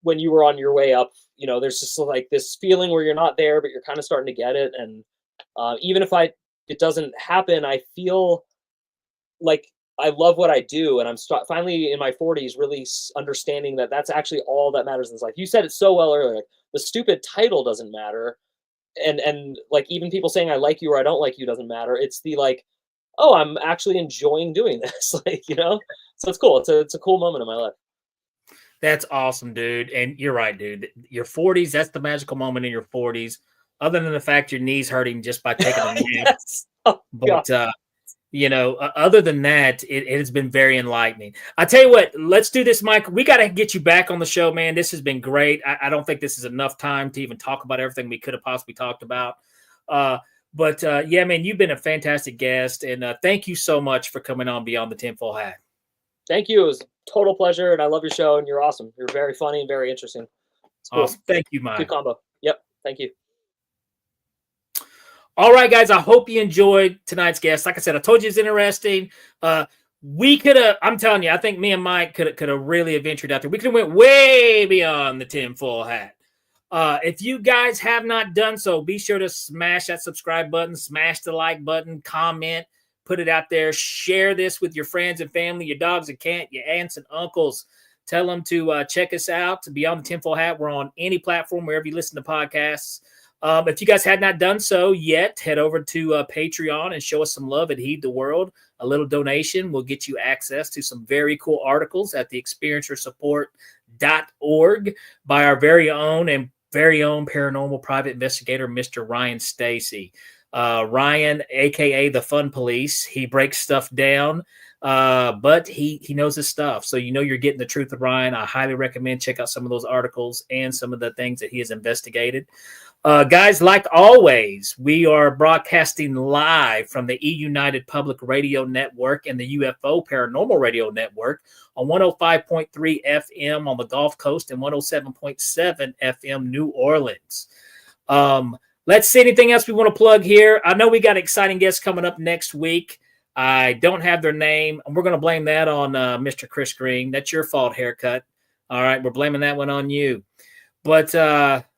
when you were on your way up, there's just like this feeling where you're not there, but you're kind of starting to get it. And even if it doesn't happen, I feel like, I love what I do, and I'm finally in my 40s really understanding that that's actually all that matters in this life. You said it so well earlier. Like, the stupid title doesn't matter, and like even people saying I like you or I don't like you doesn't matter. It's the like, oh, I'm actually enjoying doing this, like, you know. So it's cool. It's a cool moment in my life. That's awesome, dude. And you're right, dude. Your 40s, that's the magical moment in your 40s. Other than the fact your knees hurting just by taking a nap. Yes. Oh, but you know, other than that, it has been very enlightening. I tell you what, let's do this, Mike. We got to get you back on the show, man. This has been great. I don't think this is enough time to even talk about everything we could have possibly talked about. But yeah, man, you've been a fantastic guest, and thank you so much for coming on Beyond the Tinfoil Hat. Thank you. It was a total pleasure, and I love your show, and you're awesome. You're very funny and very interesting. It's cool. Awesome. Thank you, Mike. Good combo. Yep. Thank you. All right, guys, I hope you enjoyed tonight's guest. Like I said, I told you it's interesting. We could have, I'm telling you, I think me and Mike could have really ventured out there. We could have went way beyond the tinfoil hat. If you guys have not done so, be sure to smash that subscribe button, smash the like button, comment, put it out there, share this with your friends and family, your dogs and cat, your aunts and uncles. Tell them to check us out, Beyond the Tinfoil Hat. We're on any platform, wherever you listen to podcasts. If you guys had not done so yet, head over to Patreon and show us some love at Heed the World. A little donation will get you access to some very cool articles at the experiencersupport.org by our very own paranormal private investigator, Mr. Ryan Stacy. Ryan, a.k.a. the Fun Police. He breaks stuff down, but he knows his stuff. So you know you're getting the truth of Ryan. I highly recommend check out some of those articles and some of the things that he has investigated. Guys, like always, we are broadcasting live from the E-United Public Radio Network and the UFO Paranormal Radio Network on 105.3 FM on the Gulf Coast and 107.7 FM New Orleans. Let's see anything else we want to plug here. I know we got exciting guests coming up next week. I don't have their name, and we're going to blame that on Mr. Chris Green. That's your fault, haircut. All right, we're blaming that one on you. But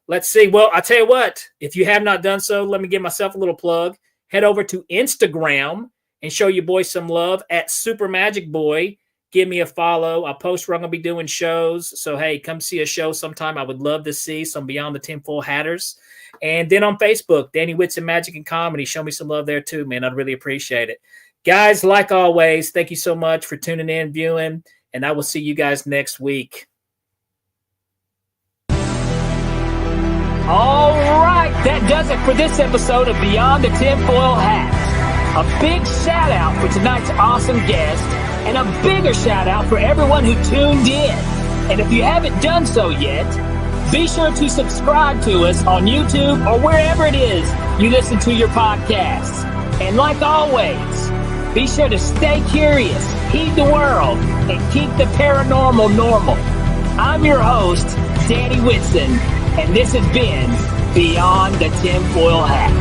let's see. Well, I tell you what, if you have not done so, let me give myself a little plug. Head over to Instagram and show your boy some love at Super Magic Boy. Give me a follow. I'll post where I'm going to be doing shows. So, hey, come see a show sometime. I would love to see some Beyond the Tinfoil Hatters. And then on Facebook, Danny Whitson Magic and Comedy. Show me some love there too, man. I'd really appreciate it. Guys, like always, thank you so much for tuning in, viewing, and I will see you guys next week. All right, that does it for this episode of Beyond the Tinfoil Hat. A big shout out for tonight's awesome guest, and a bigger shout out for everyone who tuned in. And if you haven't done so yet, be sure to subscribe to us on YouTube or wherever it is you listen to your podcasts. And like always, be sure to stay curious, heed the world, and keep the paranormal normal. I'm your host, Danny Whitson, and this has been Beyond the Tinfoil Hat.